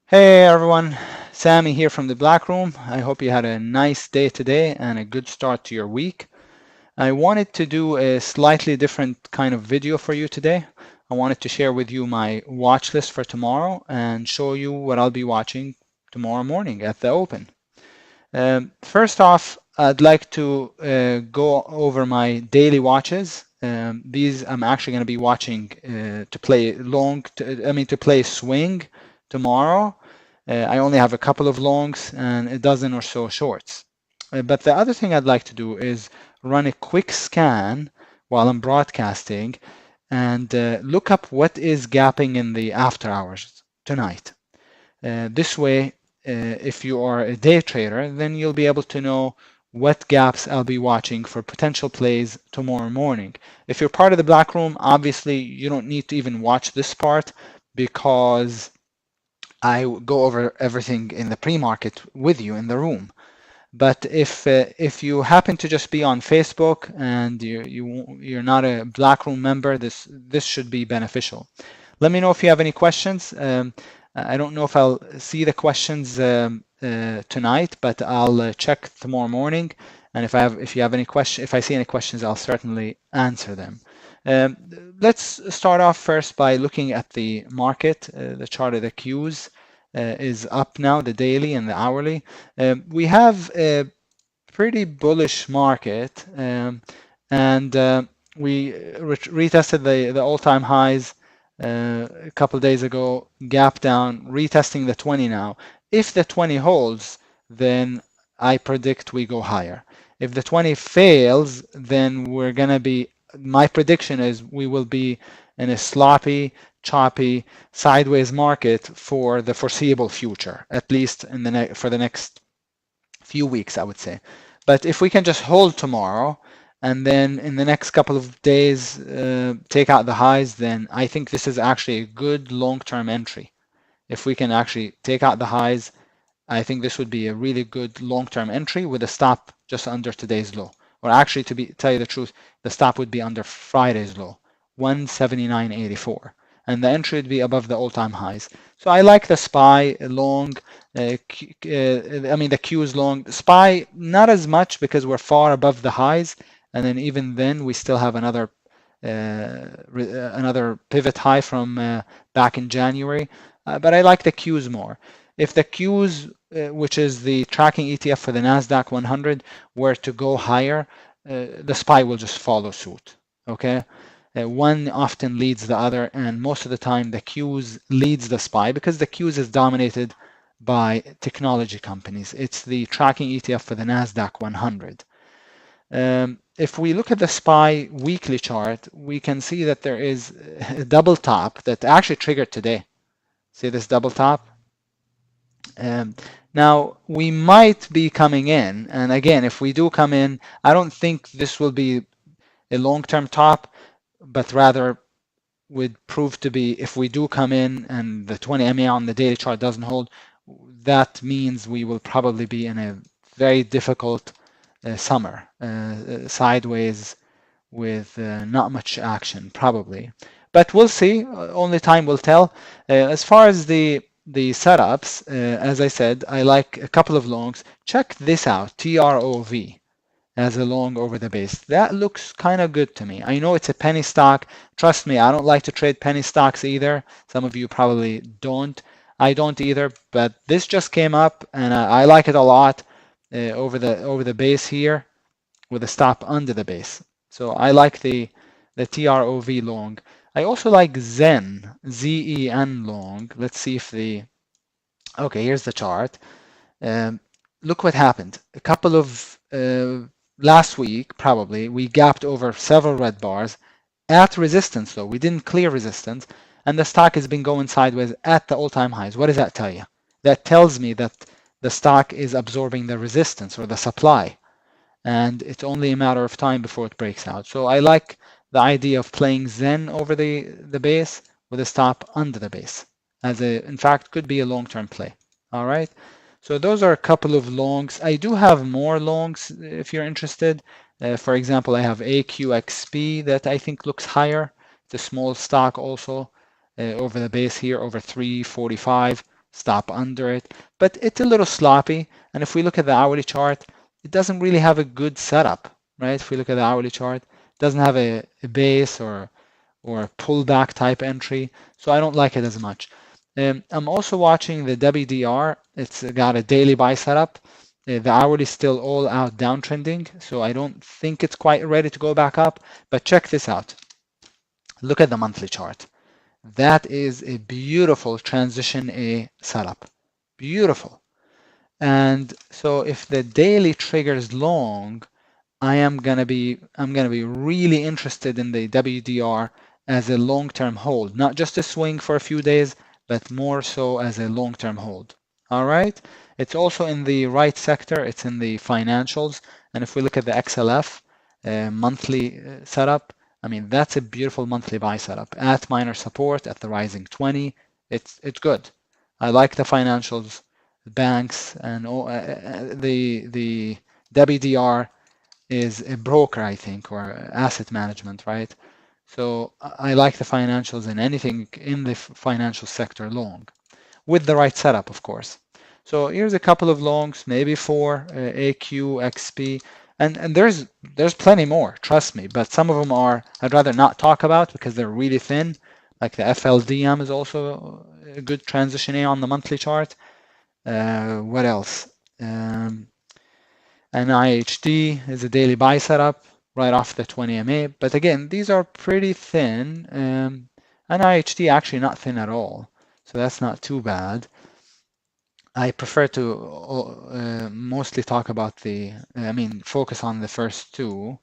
Hey everyone, Sammy here from the Black Room. I hope you had a nice day today and a good start to your week. I wanted to do a slightly different kind of video for you today. I wanted to share with you my watch list for tomorrow and show you what I'll be watching tomorrow morning at the Open. First off, I'd like to go over my daily watches. These I'm actually going to be watching to play to play swing tomorrow. I only have a couple of longs and a dozen or so shorts. But the other thing I'd like to do is run a quick scan while I'm broadcasting and look up what is gapping in the after hours tonight. This way, if you are a day trader, then you'll be able to know what gaps I'll be watching for potential plays tomorrow morning. If you're part of the Black Room, obviously you don't need to even watch this part because I go over everything in the pre-market with you in the room. But if you happen to just be on Facebook and you're not a Black Room member, this should be beneficial. Let me know if you have any questions. I don't know if I'll see the questions tonight, but I'll check tomorrow morning. And if I see any questions, I'll certainly answer them. Let's start off first by looking at the market. The chart of the Qs is up now, the daily and the hourly. We have a pretty bullish market, and we retested the all-time highs a couple of days ago, gap down, retesting the 20 now. If the 20 holds, then I predict we go higher. If the 20 fails, then we're going to be, my prediction is we will be in a sloppy, choppy, sideways market for the foreseeable future, at least for the next few weeks, I would say. But if we can just hold tomorrow and then in the next couple of days take out the highs, then I think this is actually a good long-term entry. If we can actually take out the highs, I think this would be a really good long-term entry with a stop just under today's low. Or actually, tell you the truth, the stop would be under Friday's low, 179.84, and the entry would be above the all-time highs. So I like the SPY long. The Qs long. SPY not as much because we're far above the highs, and then even then we still have another pivot high from back in January. But I like the Qs more. If the Qs, which is the tracking ETF for the NASDAQ 100, were to go higher, the SPY will just follow suit. Okay, one often leads the other, and most of the time the Qs leads the SPY because the Qs is dominated by technology companies. It's the tracking ETF for the NASDAQ 100. If we look at the SPY weekly chart, we can see that there is a double top that actually triggered today. See this double top? Now we might be coming in, and again, if we do come in, I don't think this will be a long-term top, but rather would prove to be, if we do come in and the 20 MA on the daily chart doesn't hold, that means we will probably be in a very difficult summer, sideways with not much action probably. But we'll see, only time will tell. As far as the setups, as I said, I like a couple of longs. Check this out, TROV as a long over the base. That looks kind of good to me. I know it's a penny stock. Trust me, I don't like to trade penny stocks either. Some of you probably don't. I don't either, but this just came up and I like it a lot over the base here with a stop under the base. So I like the TROV long. I also like Zen, Z-E-N long. Let's see if okay, here's the chart. Look what happened. A couple of, last week probably, we gapped over several red bars at resistance though. We didn't clear resistance, and the stock has been going sideways at the all-time highs. What does that tell you? That tells me that the stock is absorbing the resistance or the supply, and it's only a matter of time before it breaks out. So I like the idea of playing Zen over the base with a stop under the base as in fact could be a long-term play. All right, So those are a couple of longs. I do have more longs if you're interested. For example, I have AQXP that I think looks higher. It's a small stock also over the base here, over 345, stop under it. But it's a little sloppy. And if we look at the hourly chart, it doesn't really have a good setup, right? If we look at the hourly chart, it doesn't have a base or a pullback type entry. So I don't like it as much. I'm also watching the WDR. It's got a daily buy setup. The hourly is still all out downtrending, so I don't think it's quite ready to go back up. But check this out. Look at the monthly chart. That is a beautiful transition A setup. Beautiful. And so if the daily triggers long, I'm gonna be really interested in the WDR as a long-term hold, not just a swing for a few days, but more so as a long-term hold. All right. It's also in the right sector. It's in the financials. And if we look at the XLF monthly setup, I mean, that's a beautiful monthly buy setup at minor support at the rising 20. It's good. I like the financials, banks, and the WDR is a broker, I think, or asset management, right? So I like the financials and anything in the financial sector long, with the right setup, of course. So here's a couple of longs, maybe four, AQ, XP, and there's plenty more, trust me. But some of them are I'd rather not talk about because they're really thin. Like the FLDM is also a good transition A on the monthly chart. What else? And IHD is a daily buy setup right off the 20 MA. But again, these are pretty thin. And IHD actually not thin at all. So that's not too bad. I prefer to mostly talk about focus on the first two.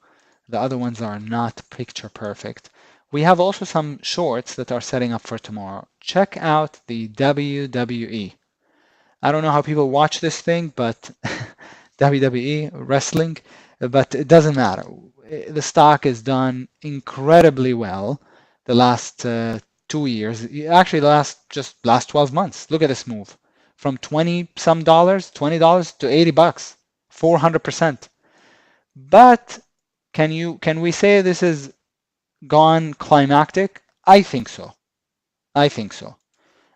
The other ones are not picture perfect. We have also some shorts that are setting up for tomorrow. Check out the WWE. I don't know how people watch this thing, but WWE wrestling, but it doesn't matter. The stock is done incredibly well the last 2 years. Actually, the last 12 months. Look at this move from 20 some dollars, $20 to $80, 400%. But can we say this is gone climactic? I think so. I think so.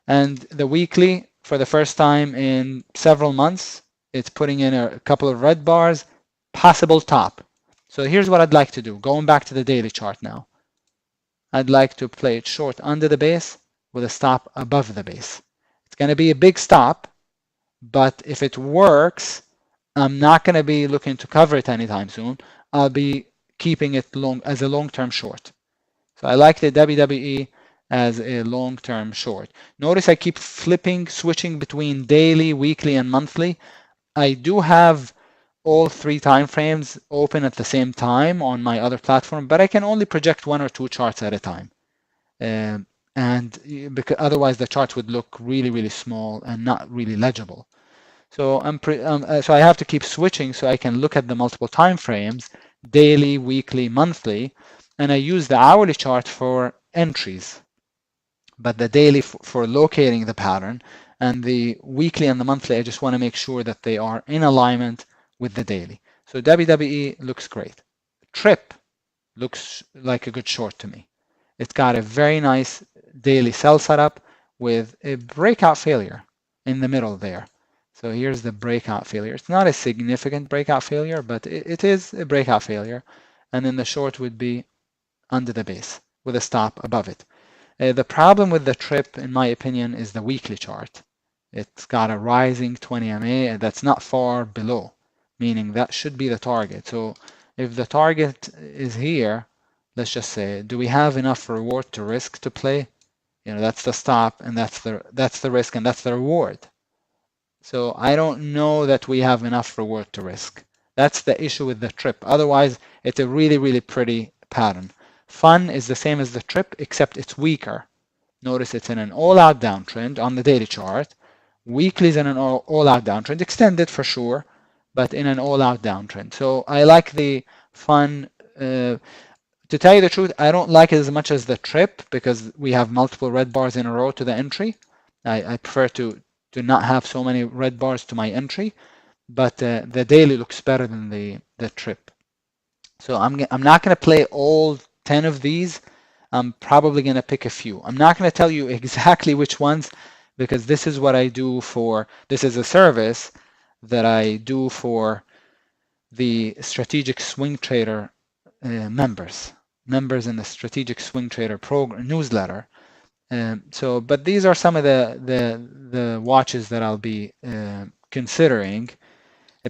And the weekly, for the first time in several months, it's putting in a couple of red bars, possible top. So here's what I'd like to do. Going back to the daily chart now. I'd like to play it short under the base with a stop above the base. It's going to be a big stop, but if it works, I'm not going to be looking to cover it anytime soon. I'll be keeping it long as a long-term short. So I like the WWE as a long-term short. Notice I keep switching between daily, weekly, and monthly. I do have all three time frames open at the same time on my other platform, but I can only project one or two charts at a time. And because otherwise the chart would look really, really small and not really legible. So so I have to keep switching so I can look at the multiple time frames, daily, weekly, monthly, and I use the hourly chart for entries, but the daily for locating the pattern, and the weekly and the monthly, I just want to make sure that they are in alignment with the daily. So WWE looks great. Trip looks like a good short to me. It's got a very nice daily sell setup with a breakout failure in the middle there. So here's the breakout failure. It's not a significant breakout failure, but it is a breakout failure. And then the short would be under the base with a stop above it. The problem with the trip, in my opinion, is the weekly chart. It's got a rising 20 MA that's not far below, meaning that should be the target. So if the target is here, let's just say, do we have enough reward to risk to play? That's the stop, and that's the risk, and that's the reward. So I don't know that we have enough reward to risk. That's the issue with the trip. Otherwise, it's a really, really pretty pattern. Fun is the same as the trip, except it's weaker. Notice it's in an all-out downtrend on the daily chart. Weekly is in an all-out downtrend, extended for sure, but in an all-out downtrend. So I like the fun. To tell you the truth, I don't like it as much as the trip because we have multiple red bars in a row to the entry. I prefer to to not have so many red bars to my entry, but the daily looks better than the trip. So I'm not going to play all 10 of these. I'm probably going to pick a few. I'm not going to tell you exactly which ones because this is what I do for, this is a service that I do for the Strategic Swing Trader members in the Strategic Swing Trader program newsletter. But these are some of the watches that I'll be considering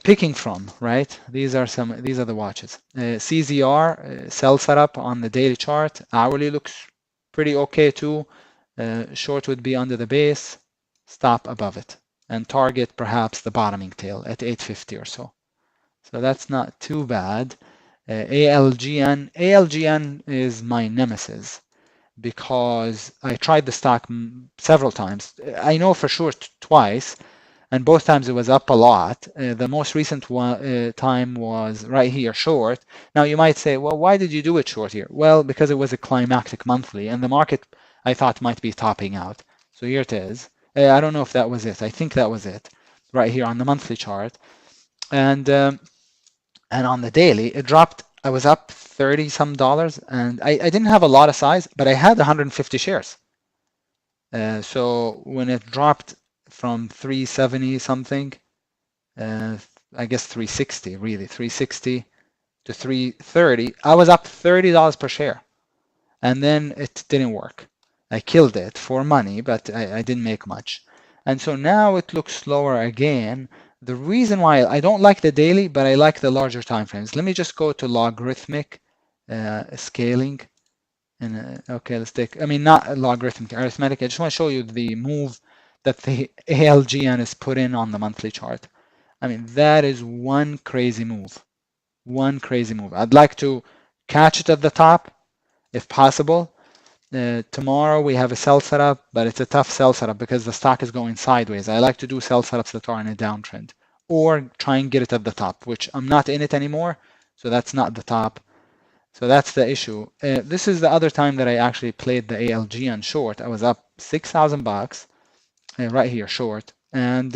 picking from, right? These are the watches. CZR sell setup on the daily chart. Hourly looks pretty okay too. Short would be under the base, stop above it, and target perhaps the bottoming tail at 850 or so. So that's not too bad. ALGN is my nemesis because I tried the stock several times. I know for sure twice, and both times it was up a lot. The most recent time was right here, short. Now you might say, well, why did you do it short here? Well, because it was a climactic monthly, and the market I thought might be topping out. So here it is. I don't know if that was it. I think that was it, right here on the monthly chart. And on the daily, it dropped. I was up 30 some dollars, and I didn't have a lot of size, but I had 150 shares. So when it dropped from 370 something, I guess 360 really, 360 to 330, I was up $30 per share, and then it didn't work. I killed it for money, but I didn't make much. And so now it looks slower again. The reason why I don't like the daily, but I like the larger time frames. Let me just go to logarithmic scaling. And okay, let's take, I mean, not logarithmic, arithmetic. I just want to show you the move that the ALGN is put in on the monthly chart. I mean, that is one crazy move. One crazy move. I'd like to catch it at the top if possible. Tomorrow we have a sell setup, but it's a tough sell setup because the stock is going sideways. I like to do sell setups that are in a downtrend or try and get it at the top, which I'm not in it anymore, so that's not the top. So that's the issue. This is the other time that I actually played the ALG on short. I was up 6,000 bucks right here short, and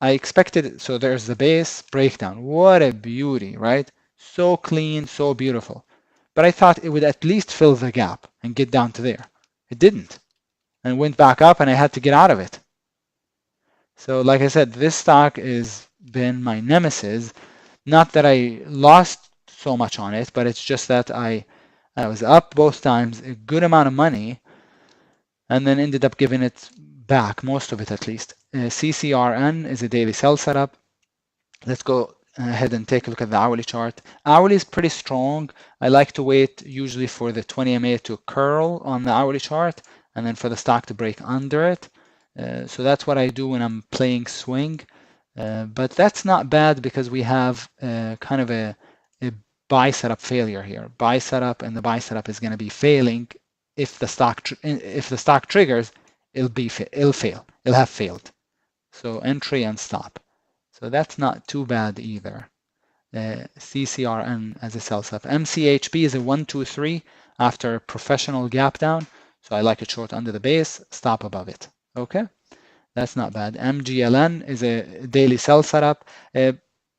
I expected, so there's the base breakdown. What a beauty, right? So clean, so beautiful. But I thought it would at least fill the gap and get down to there. It didn't, and went back up, and I had to get out of it. So like I said, this stock has been my nemesis. Not that I lost so much on it, but it's just that I was up both times, a good amount of money, and then ended up giving it back, most of it at least. CCRN is a daily sell setup. Let's go ahead and take a look at the hourly chart. Hourly is pretty strong. I like to wait usually for the 20 MA to curl on the hourly chart and then for the stock to break under it. So that's what I do when I'm playing swing. But that's not bad because we have kind of a buy setup failure here. Buy setup, and the buy setup is going to be failing if the stock triggers. It'll fail. It'll have failed. So entry and stop. So that's not too bad either. CCRN as a sell setup. MCHB is a 1, 2, 3 after a professional gap down. So I like it short under the base, stop above it. Okay, that's not bad. MGLN is a daily sell setup.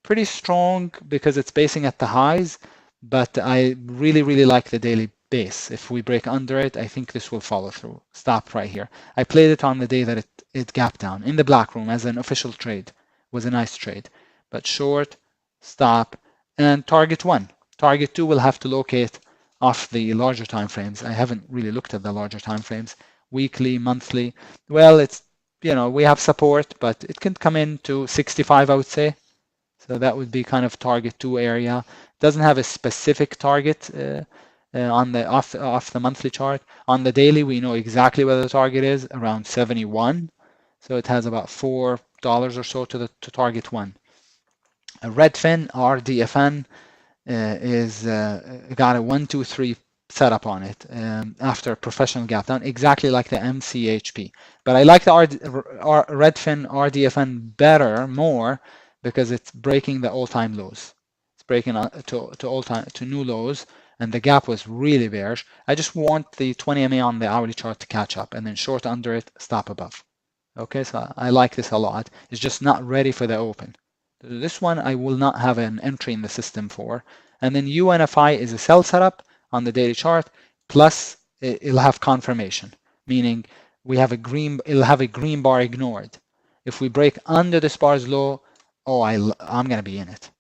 Pretty strong because it's basing at the highs, but I really like the daily base. If we break under it, I think this will follow through. Stop right here. I played it on the day that it gapped down in the black room as an official trade. It was a nice trade, but short, stop, and target 1. Target 2 will have to locate off the larger time frames. I haven't really looked at the larger time frames. Weekly, monthly. Well, it's, we have support, but it can come in to 65, I would say. So that would be kind of target 2 area. Doesn't have a specific target on the off the monthly chart. On the daily, we know exactly where the target is, around 71. So it has about $4 or so to target 1. Redfin RDFN is got a 1, 2, 3 setup on it after a professional gap down, exactly like the MCHP. But I like the Redfin RDFN more because it's breaking the all-time lows. It's breaking to new lows, and the gap was really bearish. I just want the 20 MA on the hourly chart to catch up, and then short under it, stop above. Okay, so I like this a lot. It's just not ready for the open. This one I will not have an entry in the system for. And then UNFI is a sell setup on the daily chart, plus it'll have confirmation, meaning it'll have a green bar ignored. If we break under this bar's low, oh, I'm going to be in it.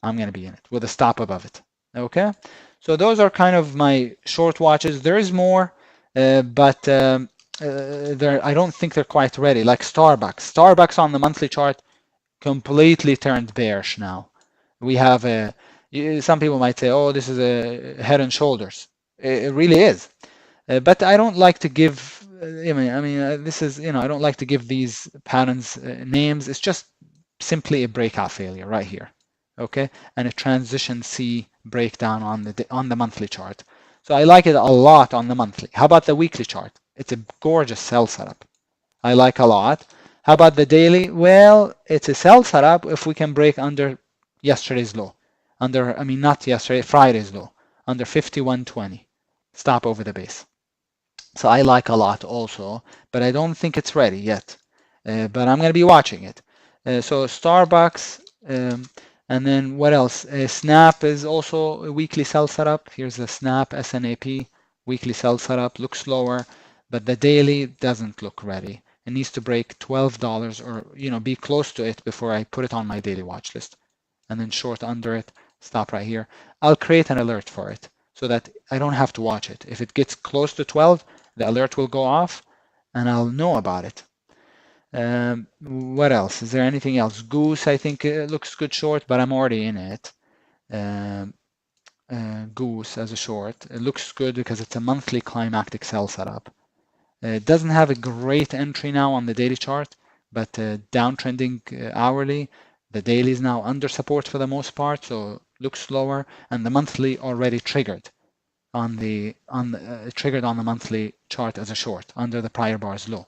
I'm going to be in it with a stop above it. Okay, so those are kind of my short watches. There is more, but I don't think they're quite ready. Like Starbucks. Starbucks on the monthly chart completely turned bearish now. We have some people might say, oh, this is a head and shoulders. It really is. But I don't like to give, this is, I don't like to give these patterns names. It's just simply a breakout failure right here. Okay, and a transition C breakdown on the monthly chart. So I like it a lot on the monthly. How about the weekly chart? It's a gorgeous sell setup. I like a lot. How about the daily? Well, it's a sell setup if we can break under yesterday's low. Not yesterday, Friday's low, under 51.20. Stop over the base. So I like a lot also, but I don't think it's ready yet. But I'm going to be watching it. So Starbucks, and then what else? Snap is also a weekly sell setup. Here's the Snap SNAP weekly sell setup. Looks lower, but the daily doesn't look ready. It needs to break $12 or be close to it before I put it on my daily watch list. And then short under it, stop right here. I'll create an alert for it so that I don't have to watch it. If it gets close to 12, the alert will go off and I'll know about it. What else? Is there anything else? Goose, I think looks good short, but I'm already in it. Goose as a short. It looks good because it's a monthly climactic sell setup. It doesn't have a great entry now on the daily chart, but downtrending hourly. The daily is now under support for the most part, so looks lower, and the monthly already triggered on the monthly chart as a short under the prior bar's low.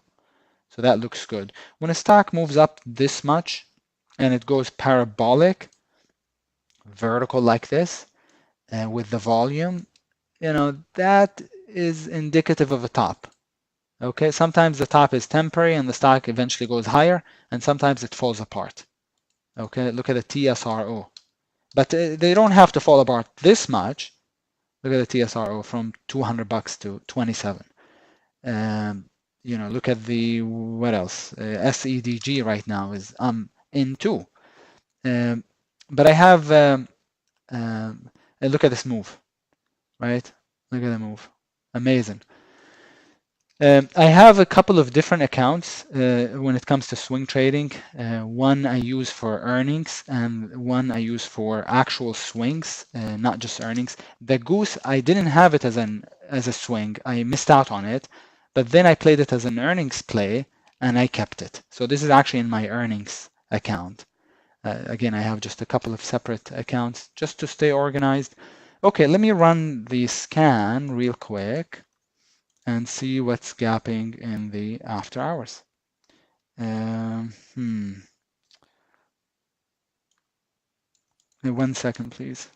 So that looks good. When a stock moves up this much and it goes parabolic, vertical like this, with the volume, that is indicative of a top. Okay, sometimes the top is temporary and the stock eventually goes higher, and sometimes it falls apart. Okay, look at the TSRO. But they don't have to fall apart this much. Look at the TSRO from $200 to 27. Look at the, what else? SEDG right now is in too. But I have, look at this move, right? Look at the move. Amazing. I have a couple of different accounts when it comes to swing trading. One I use for earnings and one I use for actual swings, not just earnings. The Goose, I didn't have it as a swing. I missed out on it, but then I played it as an earnings play and I kept it. So this is actually in my earnings account. Again, I have just a couple of separate accounts just to stay organized. Okay, let me run the scan real quick and see what's gapping in the after hours. 1 second, please.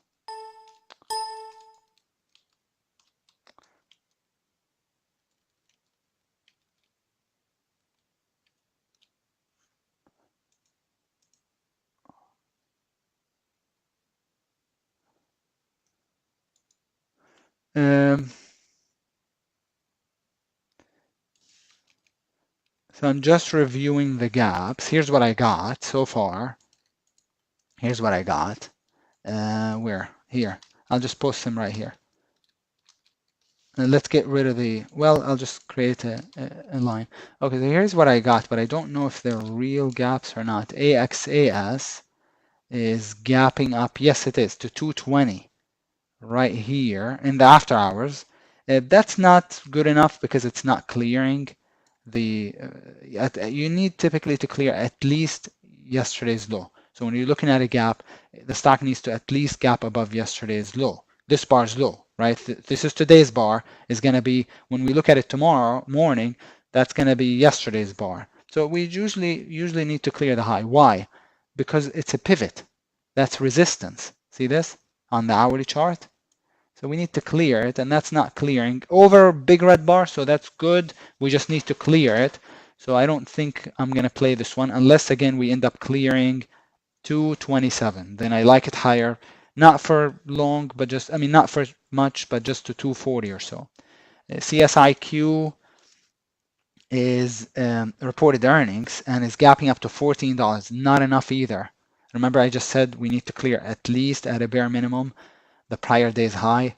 So I'm just reviewing the gaps. Here's what I got so far. Here's what I got. Where? Here. I'll just post them right here. And let's get rid of I'll just create a line. Okay, so here's what I got, but I don't know if they're real gaps or not. AXAS is gapping up. Yes, it is, to 220 right here in the after hours. That's not good enough because it's not clearing you need typically to clear at least yesterday's low. So when you're looking at a gap, the stock needs to at least gap above yesterday's low. This bar's low, right? This is today's bar, is going to be, when we look at it tomorrow morning, that's going to be yesterday's bar. So we usually need to clear the high. Why? Because it's a pivot. That's resistance. See this on the hourly chart? So we need to clear it, and that's not clearing over big red bar, so that's good. We just need to clear it. So I don't think I'm going to play this one unless, again, we end up clearing 227. Then I like it higher, not for long, but just, I mean, not for much, but just to 240 or so. CSIQ is reported earnings and is gapping up to $14. Not enough either. Remember, I just said we need to clear at least at a bare minimum the prior day's high.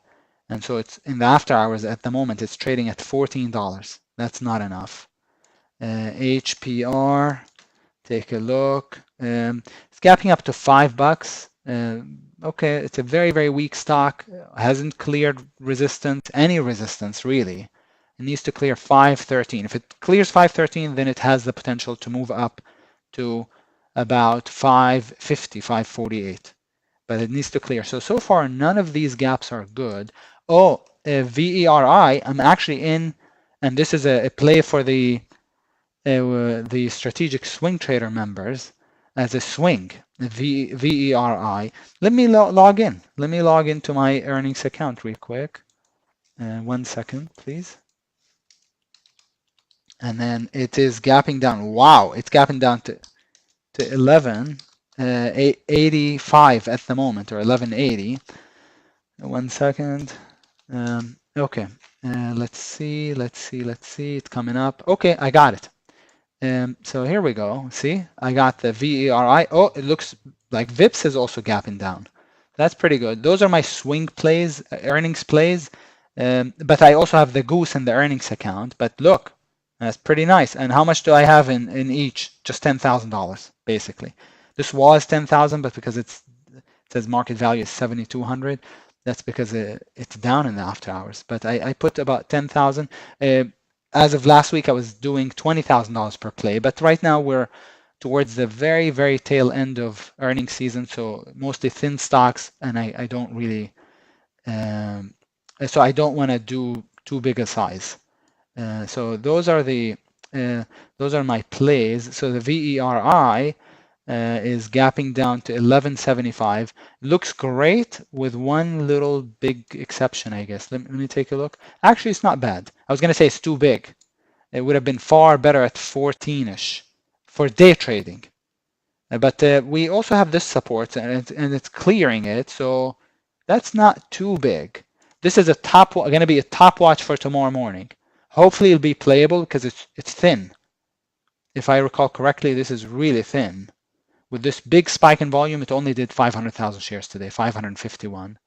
And so it's in the after hours at the moment, it's trading at $14. That's not enough. HPR, take a look. It's gapping up to $5. Okay, it's a very, very weak stock. Hasn't cleared resistance, any resistance really. It needs to clear 513. If it clears 513, then it has the potential to move up to about 550, 548. But it needs to clear. So far, none of these gaps are good. Oh, VERI, I'm actually in, and this is a play for the strategic swing trader members as a swing, VERI. Let me log in. Let me log into my earnings account real quick. 1 second, please. And then it is gapping down. Wow, it's gapping down to 11.85 at the moment, or 11.80. 1 second. Okay, let's see. It's coming up. Okay, I got it. So here we go. See, I got the VERI. Oh, it looks like VIPS is also gapping down. That's pretty good. Those are my swing plays, earnings plays. But I also have the goose in the earnings account. But look, that's pretty nice. And how much do I have in each? Just $10,000 basically. This was 10,000, but because it says market value is 7,200, that's because it's down in the after hours. But I put about 10,000. As of last week, I was doing $20,000 per play, but right now we're towards the very, very tail end of earnings season, so mostly thin stocks, and I don't really, so I don't want to do too big a size. So those are my plays. So the VERI is gapping down to 1175. Looks great with one little big exception, I guess. Let me take a look. Actually, it's not bad. I was going to say it's too big. It would have been far better at 14-ish for day trading. But we also have this support, and it's clearing it, so that's not too big. This is going to be a top watch for tomorrow morning. Hopefully, it'll be playable because it's thin. If I recall correctly, this is really thin. With this big spike in volume, it only did 500,000 shares today, 551.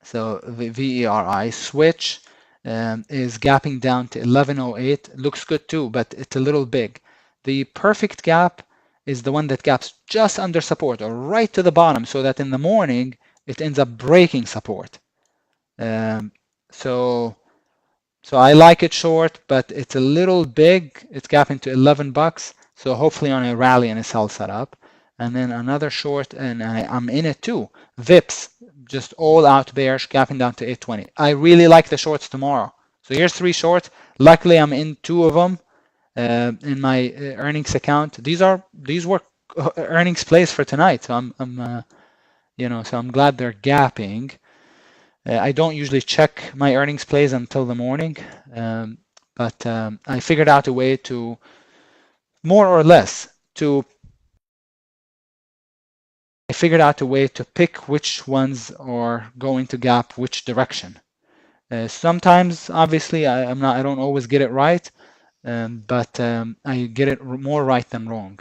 So the VERI switch is gapping down to 1108. Looks good too, but it's a little big. The perfect gap is the one that gaps just under support or right to the bottom, so that in the morning it ends up breaking support. So I like it short, but it's a little big. It's gapping to $11. So hopefully on a rally and a sell setup. And then another short, and I'm in it too. VIPS, just all out bearish, gapping down to 820. I really like the shorts tomorrow. So here's 3 shorts. Luckily, I'm in 2 of them in my earnings account. These were earnings plays for tonight. So I'm glad they're gapping. I don't usually check my earnings plays until the morning, but I figured out a way to more or less pick which ones are going to gap which direction. Sometimes, obviously, I don't always get it right, but I get it more right than wrong.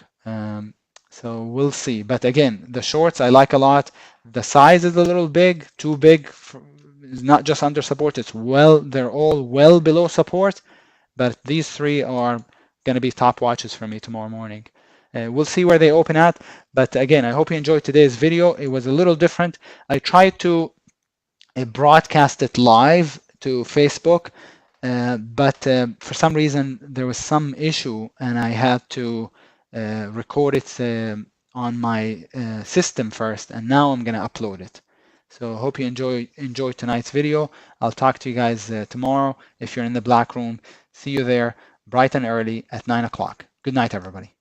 So we'll see. But again, the shorts I like a lot. The size is a little big, too big. It's not just under support. They're all well below support. But these 3 are going to be top watches for me tomorrow morning. We'll see where they open at. But again, I hope you enjoyed today's video. It was a little different. I tried to broadcast it live to Facebook, but for some reason there was some issue, and I had to record it on my system first, and now I'm going to upload it. So hope you enjoy tonight's video. I'll talk to you guys tomorrow. If you're in the black room, see you there bright and early at 9 o'clock. Good night, everybody.